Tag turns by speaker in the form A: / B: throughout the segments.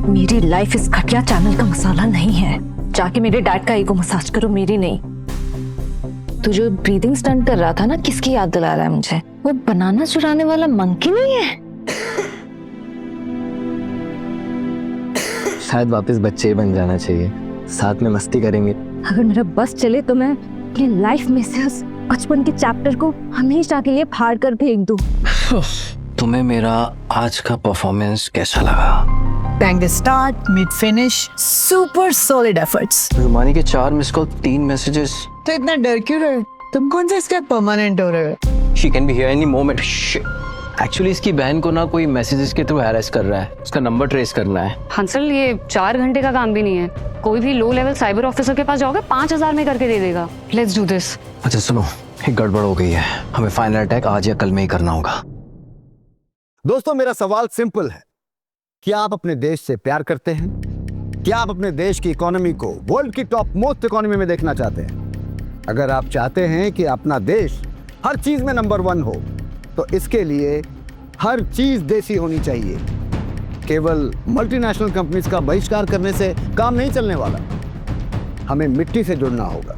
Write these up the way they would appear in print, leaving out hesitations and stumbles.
A: मेरी लाइफ इस घटिया चैनल का मसाला नहीं है। जाके मेरे डैड का ईगो मसाज करो, मेरी नहीं। तू जो ब्रीदिंग स्टंट कर रहा था ना, किसकी याद दिला रहा है मुझे? वो बनाना चुराने वाला मंकी नहीं है?
B: शायद वापस बच्चे ही बन जाना चाहिए, साथ में मस्ती करेंगे।
A: अगर मेरा बस चले तो मैं अपनी लाइफ में से उस बचपन के चैप्टर को हमेशा के लिए फाड़ कर फेंक दूं।
B: तुम्हें मेरा आज का परफॉर्मेंस कैसा लगा?
C: Bang the start, mid finish, super solid efforts.
B: रुमानी के 4 मिस कॉल, 3 मैसेजेस।
C: तो इतना डर क्यों रहे? तुम कौन सा इसका परमानेंट हो रहे हो?
B: She can be here any moment. Actually इसकी बहन को ना कोई मैसेजेस के थ्रू हैरेस कर रहा है, उसका नंबर ट्रेस करना है।
D: हंसल, ये 4 घंटे का काम भी नहीं है। कोई भी लो लेवल साइबर ऑफिसर के पास जाओगे 5000 में करके दे देगा। Let's do this.
B: अच्छा सुनो, एक गड़बड़ हो गई है, हमें फाइनल अटैक आज या कल में ही करना होगा।
E: दोस्तों, मेरा सवाल सिंपल है। क्या आप अपने देश से प्यार करते हैं? क्या आप अपने देश की इकोनॉमी को वर्ल्ड की टॉप मोस्ट इकोनॉमी में देखना चाहते हैं? अगर आप चाहते हैं कि अपना देश हर चीज में नंबर 1 हो, तो इसके लिए हर चीज देसी होनी चाहिए। केवल मल्टीनेशनल कंपनीज का बहिष्कार करने से काम नहीं चलने वाला। हमें मिट्टी से जुड़ना होगा।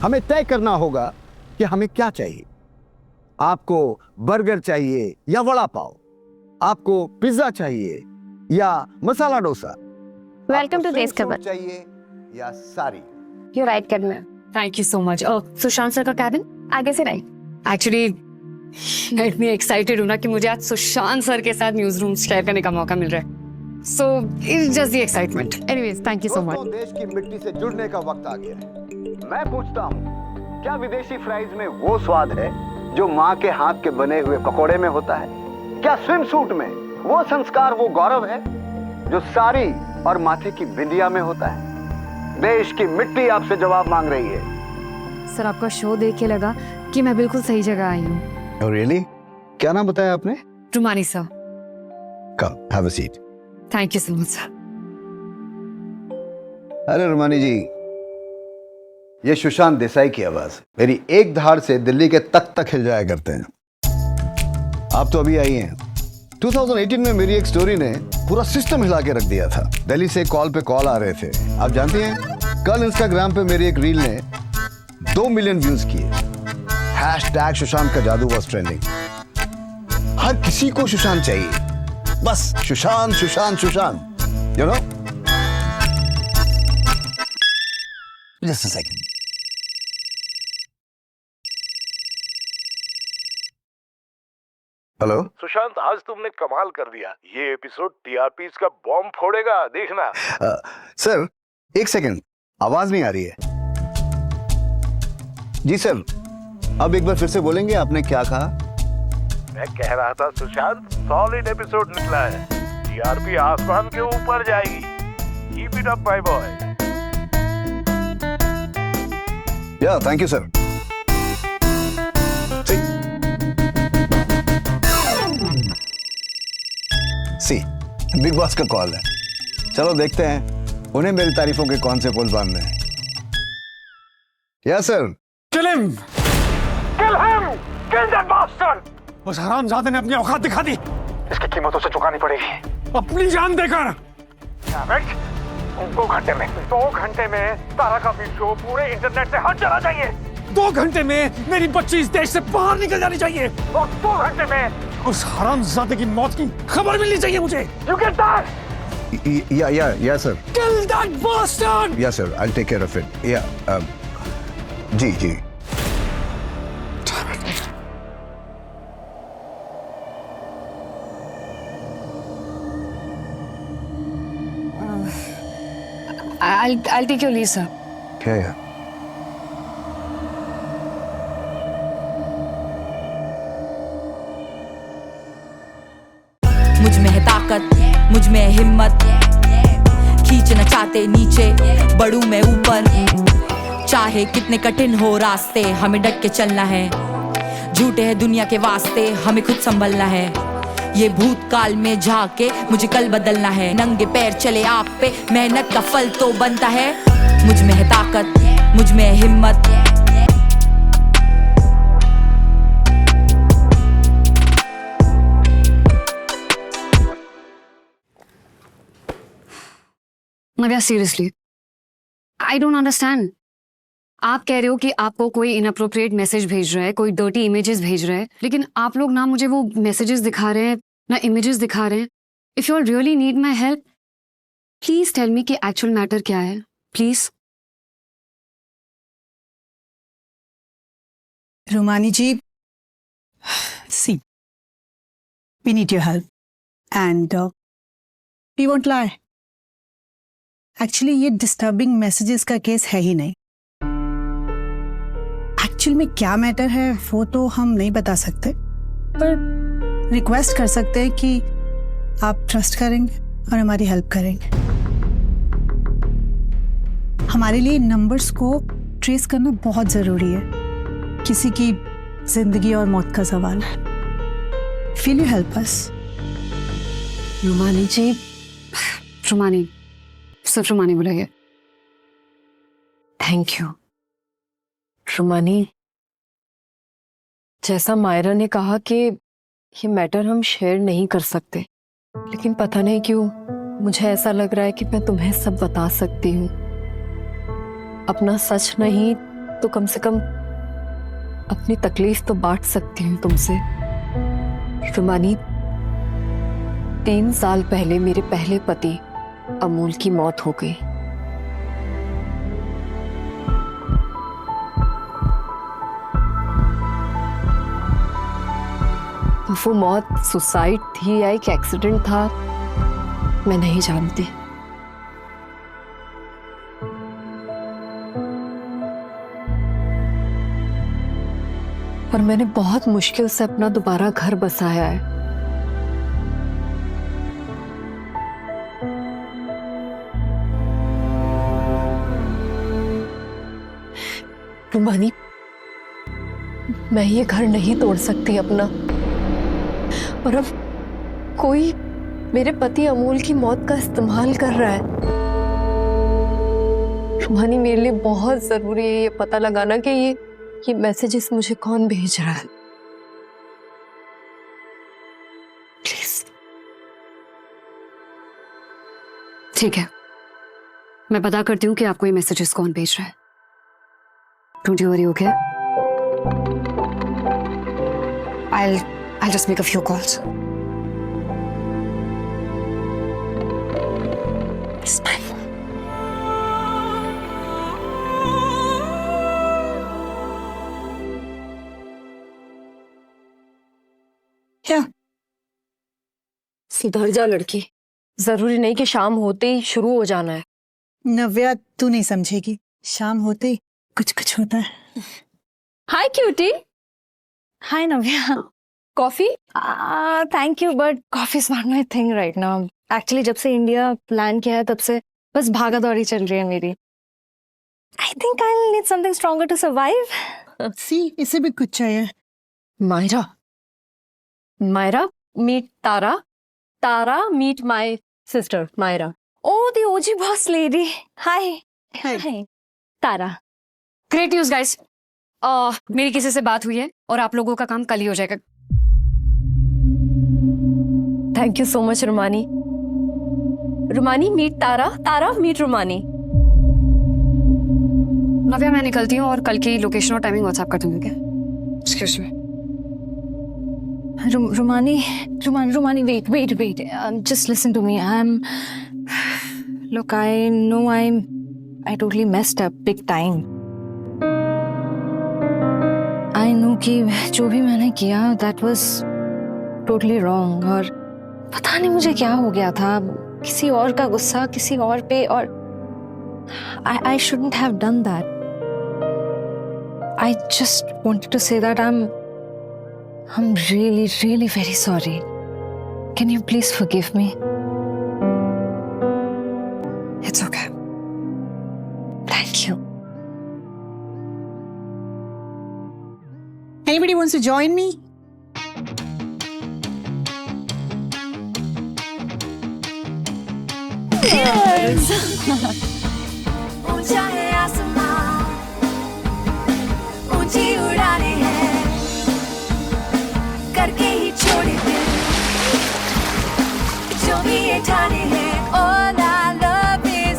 E: हमें तय करना होगा कि हमें क्या चाहिए। आपको बर्गर चाहिए या वड़ा पाव? आपको पिज्जा चाहिए या मसाला डोसा?
F: वेलकम टू देश खबर।
E: चाहिए या साड़ी?
F: यू राइट कैबिन में।
D: Thank you so much. Sushant sir का कैबिन
F: आगे से राइट।
D: एक्चुअली मैं इतनी एक्साइटेड हूँ ना कि मुझे आज सुशांत सर के साथ न्यूज रूम शेयर करने का मौका मिल रहा है। So it's just the excitement. Anyways, thank you so much.
E: दोस्तों, देश की मिट्टी से जुड़ने का वक्त आ गया है। मैं पूछता हूँ, क्या विदेशी फ्राइज में वो स्वाद है जो माँ के हाथ के बने हुए पकोड़े में होता है? क्या स्विम सूट में वो संस्कार, वो गौरव है जो साड़ी और माथे की बिंदिया में होता है? देश की मिट्टी आपसे जवाब मांग रही है।
D: सर, आपका शो देख के लगा कि मैं बिल्कुल सही जगह आई हूँ।
E: रियली? क्या नाम बताया आपने?
D: Rumani sir.
E: Come, have a seat.
D: Thank you so much sir.
E: अरे रुमानी जी, ये सुशांत देसाई की आवाज मेरी एक धार से दिल्ली के तक तक हिल जाया करते हैं। आप तो अभी आई हैं। 2018 में मेरी एक स्टोरी ने पूरा सिस्टम हिला के रख दिया था। दिल्ली से कॉल पे कॉल आ रहे थे। आप जानती हैं, कल इंस्टाग्राम पे मेरी एक रील ने 2 मिलियन व्यूज किए। हैशटैग सुशांत का जादू वॉज ट्रेंडिंग। हर किसी को सुशांत चाहिए, बस Sushant Sushant Sushant, you know. Just a second. Hello
G: Sushant, आज तुमने कमाल कर दिया। ये एपिसोड टीआरपी का बॉम्ब फोड़ेगा, देखना।
E: सर, एक सेकंड, आवाज नहीं आ रही है। जी सर, अब एक बार फिर से बोलेंगे, आपने क्या कहा?
G: मैं कह रहा था सुशांत, सॉलिड एपिसोड निकला है। टीआरपी आसमान के ऊपर जाएगी। Keep it up my boy.
E: Yeah, thank you sir. See, big boss का कॉल है। चलो देखते हैं उन्हें मेरी तारीफों के कौन से पुल बांधने हैं। Yes sir.
H: Kill him!
G: Kill him! Kill that bastard!
H: उस हरामजादे ने अपनी औकात दिखा दी।
G: इसकी कीमत उसे चुकानी पड़ेगी।
H: अपनी जान देकर।
G: डैमेट! 2 घंटे में 2 घंटे में तारा का वीडियो पूरे इंटरनेट से हट जाना चाहिए।
H: 2 घंटे में मेरी बच्ची इस देश से बाहर निकल जानी चाहिए।
G: और 2 घंटे में
H: उस हरामजादे की मौत की खबर मिलनी चाहिए मुझे।
G: You get that?
E: Yeah sir.
H: Kill that bastard!
E: Yeah sir, I take care of it. Yeah, जी जी।
D: I'll take your leave, sir.
E: क्या है?
I: मुझ में है ताकत, मुझ में है हिम्मत, खींचना चाहते नीचे, बढ़ूं मैं ऊपर। चाहे कितने कठिन हो रास्ते, हमें डट के चलना है। झूठे हैं दुनिया के वास्ते, हमें खुद संभलना है। ये भूतकाल में झाके मुझे कल बदलना है। नंगे पैर चले आग पे, मेहनत का फल तो बनता है। मुझ में है ताकत, मुझ में है हिम्मत,
D: नव्या सीरियसली आई डोंट अंडरस्टैंड। आप कह रहे हो कि आपको कोई इनअप्रोप्रिएट मैसेज भेज रहा है, कोई डर्टी इमेजेस भेज रहा है, लेकिन आप लोग ना मुझे वो मैसेजेस दिखा रहे हैं ना इमेजेस दिखा रहे हैं। If you all really need my help please tell me कि एक्चुअल मैटर क्या है please.
C: Rumani ji, see, we need your help and we won't lie. Actually ये disturbing messages का केस है ही नहीं। एक्चुअल में क्या मैटर है वो तो हम नहीं बता सकते, पर रिक्वेस्ट कर सकते हैं कि आप ट्रस्ट करेंगे और हमारी हेल्प करेंगे। हमारे लिए नंबर्स को ट्रेस करना बहुत ज़रूरी है, किसी की जिंदगी और मौत का सवाल है। Will you help us?
D: रुमानी जी, रुमानी, सिर्फ रुमानी बुलाइए।
A: Thank you Rumani. जैसा मायरा ने कहा कि ये मैटर हम शेयर नहीं कर सकते, लेकिन पता नहीं क्यों मुझे ऐसा लग रहा है कि मैं तुम्हें सब बता सकती हूँ। अपना सच नहीं तो कम से कम अपनी तकलीफ तो बांट सकती हूँ तुमसे। रुमानी, 3 साल पहले मेरे पहले पति अमूल की मौत हो गई। वो मौत सुसाइड थी या एक एक्सीडेंट था मैं नहीं जानती, पर मैंने बहुत मुश्किल से अपना दोबारा घर बसाया है। रुमानी, मैं ये घर नहीं तोड़ सकती अपना, और अब कोई मेरे पति अमूल की मौत का इस्तेमाल कर रहा है। रुमानी, मेरे लिए बहुत जरूरी है ये पता लगाना कि ये मैसेजेस मुझे कौन भेज रहा है। प्लीज।
D: ठीक है, मैं पता करती हूँ कि आपको ये मैसेजेस कौन भेज रहा है। Don't you worry, okay? I'll just make a few calls. It's my phone.
C: क्या?
A: सुधर जा लड़की, जरूरी नहीं कि शाम होते ही शुरू हो जाना है।
C: नव्या, तू नहीं समझेगी, शाम होते ही कुछ कुछ होता है।
A: Hi cutie.
F: Hi Navya.
A: Coffee?
F: Thank you, but coffee is not my thing right now. Actually जब से इंडिया प्लान किया है तब से बस भागा दौड़ी चल रही है मेरी। I think I'll need something stronger to survive.
C: सी, इसे भी कुछ चाहिए।
A: Myra, Myra meet Tara, Tara meet my sister Myra.
F: Oh, the OG boss lady. Hi.
C: Hi.
F: Hi. Tara.
D: Great news guys, मेरी किसी से बात हुई है और आप लोगों का काम कल ही हो जाएगा।
A: Thank you so much Rumani. Rumani meet Tara, Tara meet Rumani.
D: Navya, मैं निकलती हूँ और कल की लोकेशन और टाइमिंग व्हाट्सएप कर दूंगी। क्या? Excuse me.
F: Rumani, wait. Just listen to me. Look, I know I totally messed up big time. I know कि जो भी मैंने किया that was totally wrong, और पता नहीं मुझे क्या हो गया था, किसी और का गुस्सा किसी और पे, और I shouldn't have done that. I just wanted to say that I'm really, really very sorry. Can you please forgive me?
D: It's okay.
F: Thank you.
C: Anybody wants to join me?
I: ऊंचा है आसमां, ऊंची उड़ाने हैं, करके ही छोड़े दिल, जो भी ये ठाने हैं। All I love is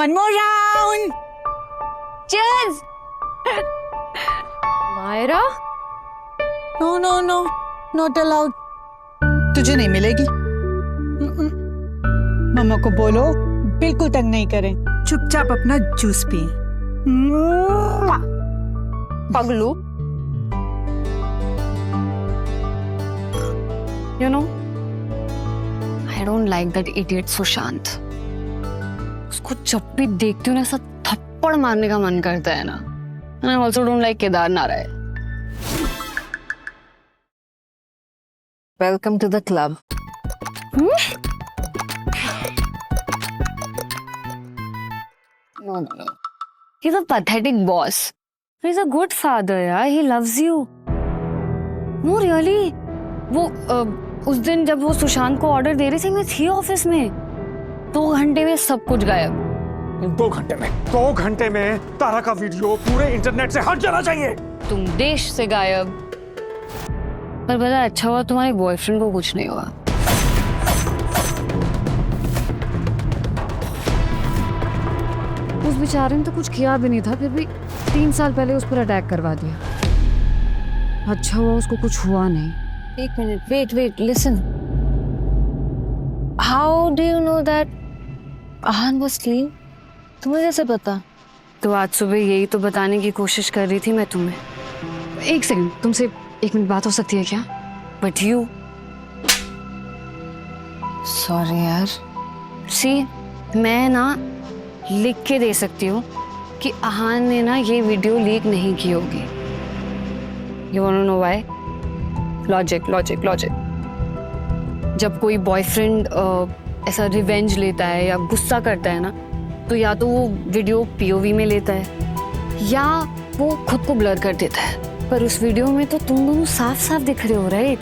C: One more round.
F: Cheers! Myra?
C: No, no, no. Not allowed. तुझे नहीं मिलेगी। मम्मा को बोलो बिल्कुल तंग नहीं करें, चुपचाप अपना जूस पिए।
F: पगलू।
D: You know, I don't like that idiot Sushant. उसको जब भी देखती हूँ ना ऐसा थप्पड़ मारने का मन करता है ना। And I also don't like Kedar Narayan.
A: Welcome to the club.
D: No. He's a pathetic boss. He's a good father, यार. He loves you. No, really. वो उस दिन जब वो सुशांत को ऑर्डर दे रही थी, मैं थी ऑफिस में। 2 घंटे में सब कुछ गायब।
H: 2 घंटे में तारा का वीडियो पूरे इंटरनेट से हट जाना चाहिए।
D: तुम देश से गायब। पर बड़ा अच्छा हुआ तुम्हारे बॉयफ्रेंड को कुछ नहीं हुआ। उस बेचारे ने तो कुछ किया भी नहीं था, फिर भी 3 साल पहले उस पर अटैक करवा दिया। अच्छा हुआ उसको कुछ हुआ नहीं।
F: एक minute, wait, listen. How do you know that Ahan was clean? तुम्हें कैसे पता?
D: तो आज सुबह यही तो बताने की कोशिश कर रही थी मैं तुम्हें। 1 सेकंड, तुमसे 1 मिनट बात हो सकती है क्या? बट यू
F: सॉरी यार।
D: सी, मैं ना लिख के दे सकती हूँ कि आहान ने ना ये वीडियो लीक नहीं की होगी। You want to know why? Logic. जब कोई बॉयफ्रेंड ऐसा रिवेंज लेता है या गुस्सा करता है ना, तो या तो वो वीडियो पीओवी में लेता है या वो खुद को ब्लर कर देता है। पर उस वीडियो में तो तुम दोनों साफ साफ दिख रहे हो, राइट?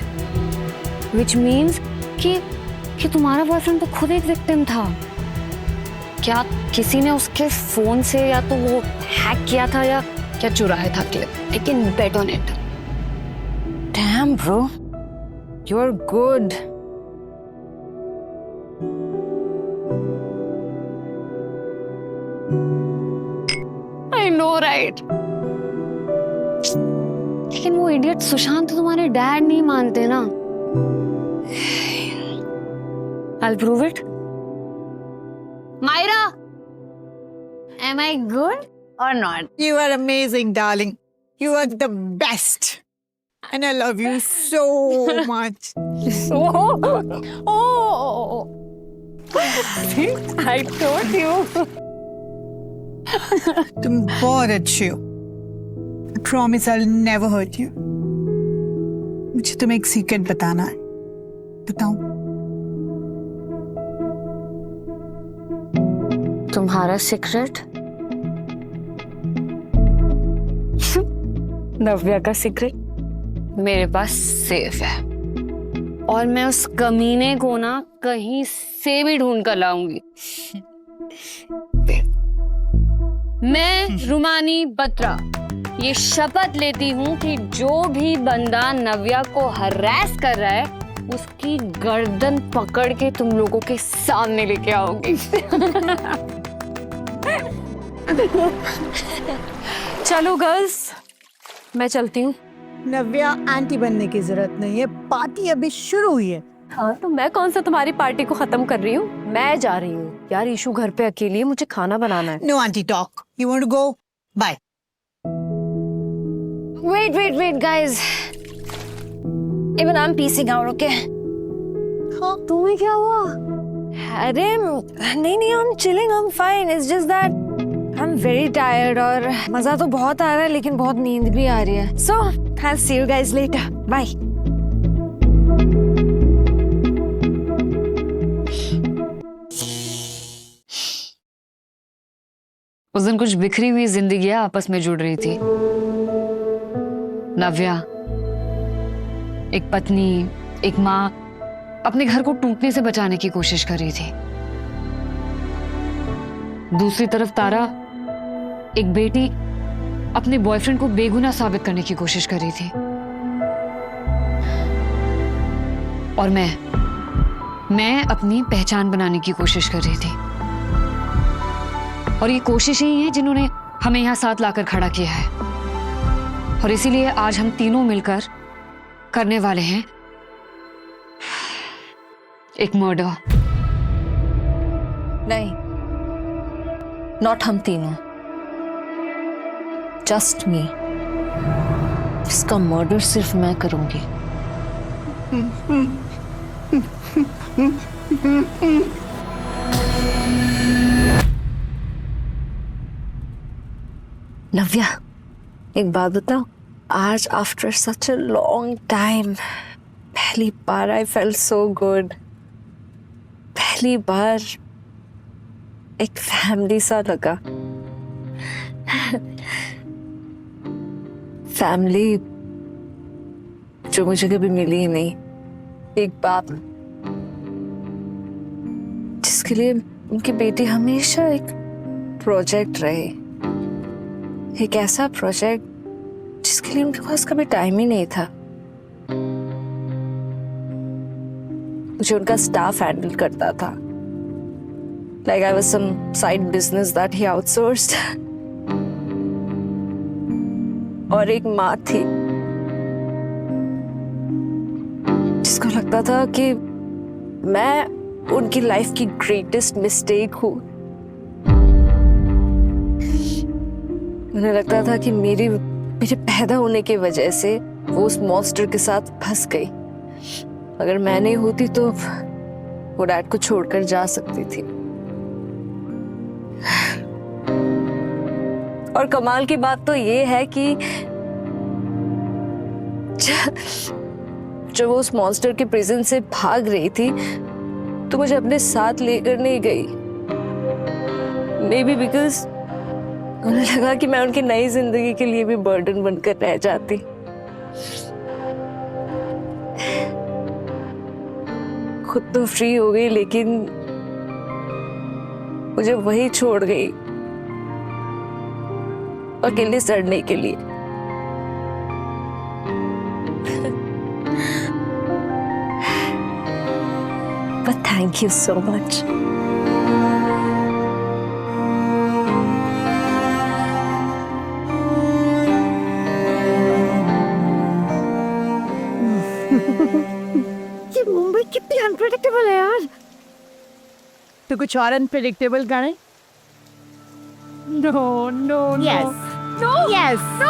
D: विच मीन्स कि तुम्हारा बॉयफ्रेंड तो खुद एक विक्टिम था। क्या किसी ने उसके फोन से या तो वो हैक किया था या क्या चुराया था clip? I can bet on it.
F: Damn, bro. You're good.
D: I know, right? लेकिन वो इडियट सुशांत तो तुम्हारे डैड नहीं मानते ना। I'll prove it. Myra, am I good or not?
C: You are amazing, darling. You are the best. And I love you so much.
F: Oh. I told you.
C: तुम बहुत अच्छे हो। I promise I'll never hurt you. मुझे तुम्हें एक secret बताना है। बताऊं?
D: तुम्हारा सीक्रेट? नव्या का सीक्रेट मेरे पास सेफ है और मैं उस कमीने को ना कहीं से भी ढूंढ कर लाऊंगी। मैं रुमानी बत्रा ये शपथ लेती हूँ कि जो भी बंदा नव्या को हरास कर रहा है उसकी गर्दन पकड़ के तुम लोगों के सामने लेके आओगी।
F: चलो गर्ल्स, मैं चलती हूँ।
C: नव्या, आंटी बनने की जरूरत नहीं है, पार्टी अभी शुरू हुई है।
F: हाँ, तो मैं कौन सा तुम्हारी पार्टी को खत्म कर रही हूँ? मैं जा रही हूँ यार, ईशू घर पे अकेली है, मुझे खाना बनाना है।
C: No aunty talk. You want to go? Bye.
F: Wait, guys. Even I'm peacing out, okay?
C: हाँ,
F: तुम्हें क्या हुआ? अरे नहीं, I'm chilling, I'm fine. It's just that I'm very tired और मजा तो बहुत आ रहा है लेकिन बहुत नींद भी आ रही है। So, I'll see you guys later. Bye.
D: उस दिन कुछ बिखरी हुई जिंदगियां आपस में जुड़ रही थी। नव्या एक पत्नी, एक माँ अपने घर को टूटने से बचाने की कोशिश कर रही थी। दूसरी तरफ तारा एक बेटी अपने बॉयफ्रेंड को बेगुनाह साबित करने की कोशिश कर रही थी। और मैं अपनी पहचान बनाने की कोशिश कर रही थी। और ये कोशिश ही है जिन्होंने हमें यहाँ साथ लाकर खड़ा किया है। और इसीलिए आज हम तीनों मिलकर करने वाले हैं एक मर्डर।
A: नहीं, नॉट हम तीनों, जस्ट मी। इसका मर्डर सिर्फ मैं करूंगी। नव्या, एक बात बताओ, आज after such a long time पहली बार आई फेल्ट सो गुड। पहली बार एक फैमिली सा लगा। फैमिली जो मुझे कभी मिली ही नहीं। एक बाप जिसके लिए उनकी बेटी हमेशा एक प्रोजेक्ट रहे, एक ऐसा प्रोजेक्ट जिसके लिए उनके पास कभी टाइम ही नहीं था। मुझे उनका स्टाफ हैंडल करता था, like I was some side business that he outsourced. और एक माँ थी जिसको लगता था कि मैं उनकी लाइफ की ग्रेटेस्ट मिस्टेक हूँ। उन्हें लगता था कि मेरे पैदा होने की वजह से वो उस मॉन्स्टर के साथ फंस गई। अगर मैं नहीं होती तो वो डैड को छोड़कर जा सकती थी। और कमाल की बात तो ये है कि जब वो उस मॉन्स्टर के प्रिजन से भाग रही थी तो मुझे अपने साथ लेकर नहीं गई। मे बी बिकॉज उन्हें लगा कि मैं उनकी नई जिंदगी के लिए भी बर्डन बनकर रह जाती। खुद तो फ्री हो गई लेकिन मुझे वही छोड़ गई अकेले सड़ने के लिए। But thank you so much.
F: ये मुंबई कितनी अनप्रेडिक्टेबल है यार।
C: तो कुछ और अनप्रेडिक्टेबल गाने? No no
F: Yes.
C: No
F: Yes. No.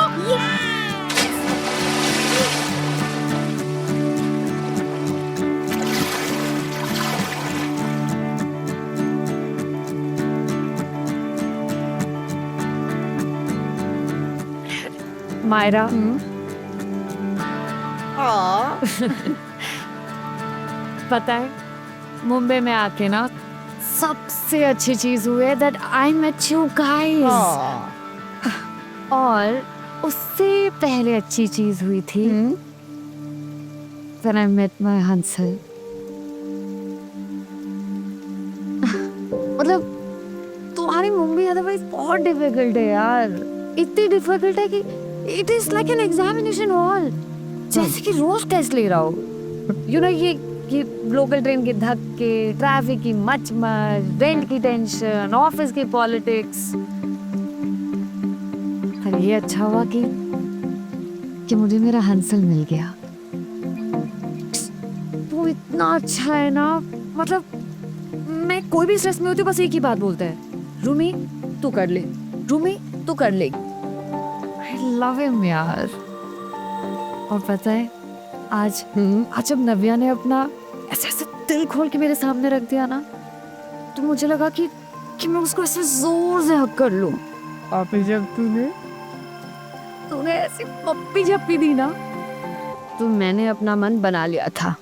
C: Myra,
F: पता है मुंबई में आके ना सबसे अच्छी चीज हुई है that I met you guys. और उससे पहले अच्छी चीज हुई थी when I met my Hansal. मतलब तुम्हारी मुंबई अदरवाइज बहुत डिफिकल्ट है यार। इतनी डिफिकल्ट है कि it is like an examination hall, जैसे कि रोज टेस्ट ले रहा हो। यू नो ये लोकल ट्रेन के धक्के, ट्रैफिक की मचमच, रेंट की टेंशन, ऑफिस की पॉलिटिक्स। पर ये अच्छा हुआ कि मुझे मेरा हंसल मिल गया। वो इतना अच्छा है ना, मतलब मैं कोई भी स्ट्रेस में होती हूँ बस एक ही बात बोलता है, रूमी तू कर ले, रूमी तू कर ले। आई लव हिम यार। और पता है आज जब नव्या ने अपना ऐसे ऐसे दिल खोल के मेरे सामने रख दिया ना, तो मुझे लगा कि मैं उसको ऐसे जोर से हक कर लूं। और फिर जब तूने ऐसी पप्पी झप्पी दी ना, तो मैंने अपना मन बना लिया था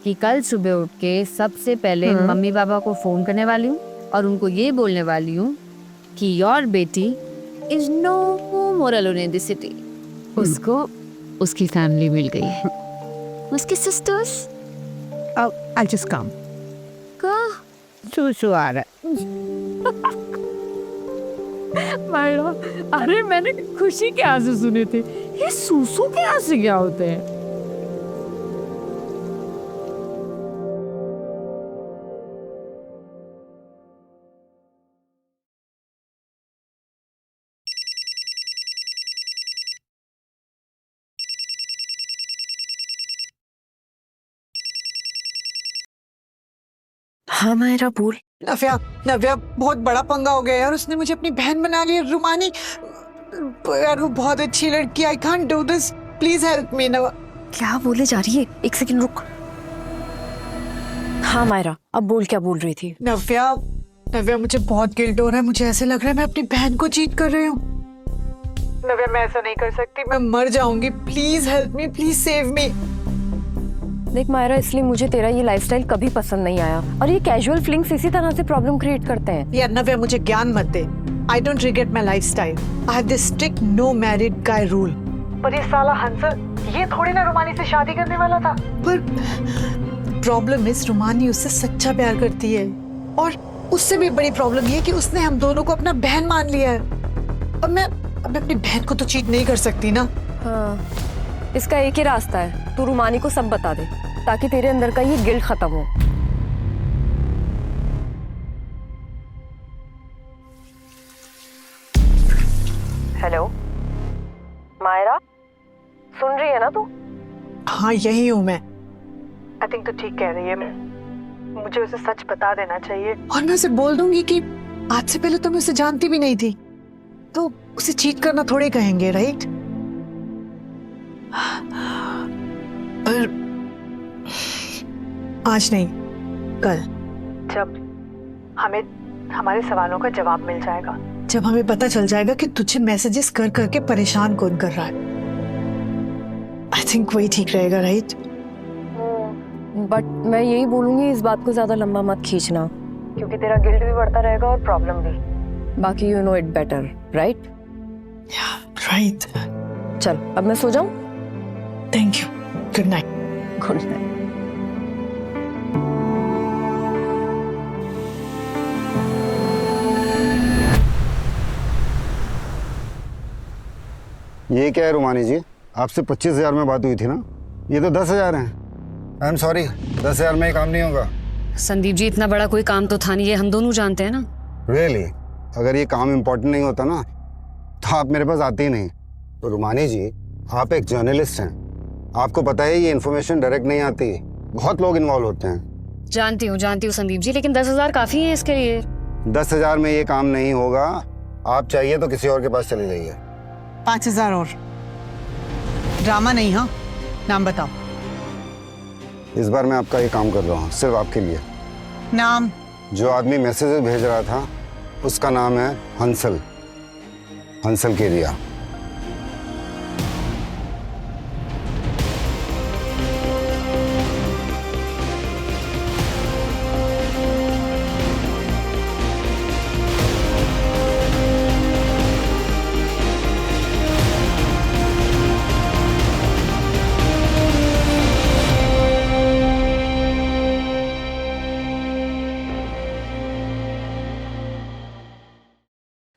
F: कि कल सुबह उठ के सबसे पहले मम्मी पापा को फोन करने वाली हूँ और उनको ये बोलने वाली हूँ कि योर बेटी is no more alone in the city. उसको उसकी फैमिली मिल गई है, उसकी सिस्टर्स।
C: I'll just come.
F: का
C: चूचू आ रहा है।
F: अरे मैंने खुशी के आंसू सुने थे, ये सूसू के आंसू क्या होते हैं? हाँ मायरा बोल।
C: नव्या नव्या बहुत बड़ा पंगा हो गया यार, उसने मुझे अपनी बहन बना ली रुमानी। यार वो बहुत अच्छी लड़की, I can't do this, please help me. Navya
F: क्या बोले जा रही है, एक सेकंड रुक। हाँ मायरा अब बोल, क्या बोल रही थी?
C: नव्या नव्या मुझे बहुत गिल्ट हो रहा है, मुझे ऐसे लग रहा है मैं अपनी बहन को चीट कर रही हूँ। नव्या मैं ऐसा नहीं कर सकती, मैं मर जाऊंगी, please help me, please save me.
F: देख मायरा, इसलिए मुझे तेरा ये लाइफस्टाइल कभी पसंद नहीं आया, और ये कैजुअल फीलिंग्स इसी तरह से प्रॉब्लम क्रिएट करते हैं।
C: यार नव्या मुझे ज्ञान मत दे। I don't regret my lifestyle, I have this strict no married guy rule. पर ये साला हंसल ये थोड़ी ना रुमानी से शादी करने वाला था। पर प्रॉब्लम इज रुमानी उससे सच्चा प्यार करती है, और उससे भी बड़ी प्रॉब्लम ये कि उसने हम दोनों को अपना बहन मान लिया है। अब मैं अपनी बहन को तो चीट नहीं कर सकती ना।
F: हाँ, इसका एक ही रास्ता है, तू रुमानी को सब बता दे ताकि तेरे अंदर का ये गिल्ट खत्म हो। हेलो मायरा, सुन रही है ना तू?
C: हाँ यही हूँ मैं। आई थिंक तो ठीक कह रही है, मुझे उसे सच बता देना चाहिए, और मैं उसे बोल दूंगी कि आज से पहले तो मैं उसे जानती भी नहीं थी, तो उसे चीट करना थोड़े कहेंगे, राइट? पर आज नहीं, कल, जब हमें हमारे सवालों का जवाब मिल जाएगा, जब हमें पता चल जाएगा कि तुझे मैसेजेस कर करके परेशान कौन कर रहा है। आई थिंक वही ठीक रहेगा, राइट?
F: बट मैं यही बोलूंगी, इस बात को ज्यादा लंबा मत खींचना, क्योंकि तेरा गिल्ट भी बढ़ता रहेगा और प्रॉब्लम भी। बाकी you know it better, right?
C: Right.
F: चल अब मैं सो जाऊं?
C: Thank you, good night.
F: Good night.
E: ये क्या है रुमानी जी, आपसे 25,000 में बात हुई थी ना, ये तो 10,000 है। आई एम सॉरी, 10,000 में ये काम नहीं होगा।
D: संदीप जी इतना बड़ा कोई काम तो था नहीं, ये हम दोनों जानते हैं ना।
E: रियली अगर ये काम इम्पोर्टेंट नहीं होता ना तो आप मेरे पास आते ही नहीं। तो रुमानी जी आप एक जर्नलिस्ट हैं, आपको पता है ये इन्फॉर्मेशन डायरेक्ट नहीं आती, बहुत लोग इन्वॉल्व होते हैं।
D: जानती हूँ संदीप जी, लेकिन 10,000 काफी है इसके लिए।
E: 10,000 में ये काम नहीं होगा, आप चाहिए तो किसी और के पास चले जाइए।
C: 5,000 और। ड्रामा नहीं, हाँ? नाम बताओ।
E: इस बार मैं आपका ये काम कर रहा हूँ सिर्फ आपके लिए।
C: नाम?
E: जो आदमी मैसेज भेज रहा था उसका नाम है हंसल, हंसल केरिया।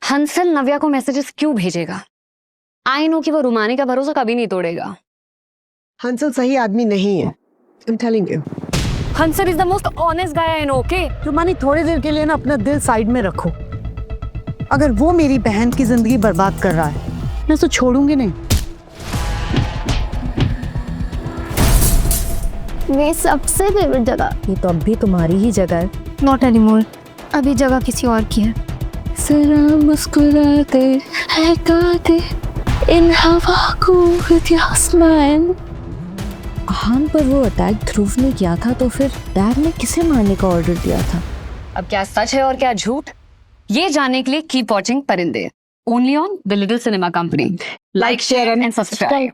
D: हंसल नव्या को मैसेजेस क्यों भेजेगा? आई नो कि वो रुमानी का भरोसा कभी नहीं तोड़ेगा।
C: हंसल सही आदमी नहीं है, I'm telling you।
F: Hansal is the most honest guy I know, okay?
C: Rumani थोड़ी देर के लिए ना अपना दिल साइड में रखो। अगर वो मेरी बहन की जिंदगी बर्बाद कर रहा है मैं तो छोड़ूंगी नहीं।
J: मेरी सबसे फेवरेट जगह।
F: ये तो अब भी तुम्हारी ही जगह है।
J: नॉट एनीमोर, अभी जगह किसी और की है।
F: जरा मुस्कुराते है गाते इन हवा को विद योर स्माइल। आहान पर वो अटैक ध्रुव ने किया था, तो फिर डैड ने किसे मारने का ऑर्डर दिया था?
D: अब क्या सच है और क्या झूठ, ये जानने के लिए कीप वॉचिंग परिंदे, only on the little cinema company. Like, share and subscribe.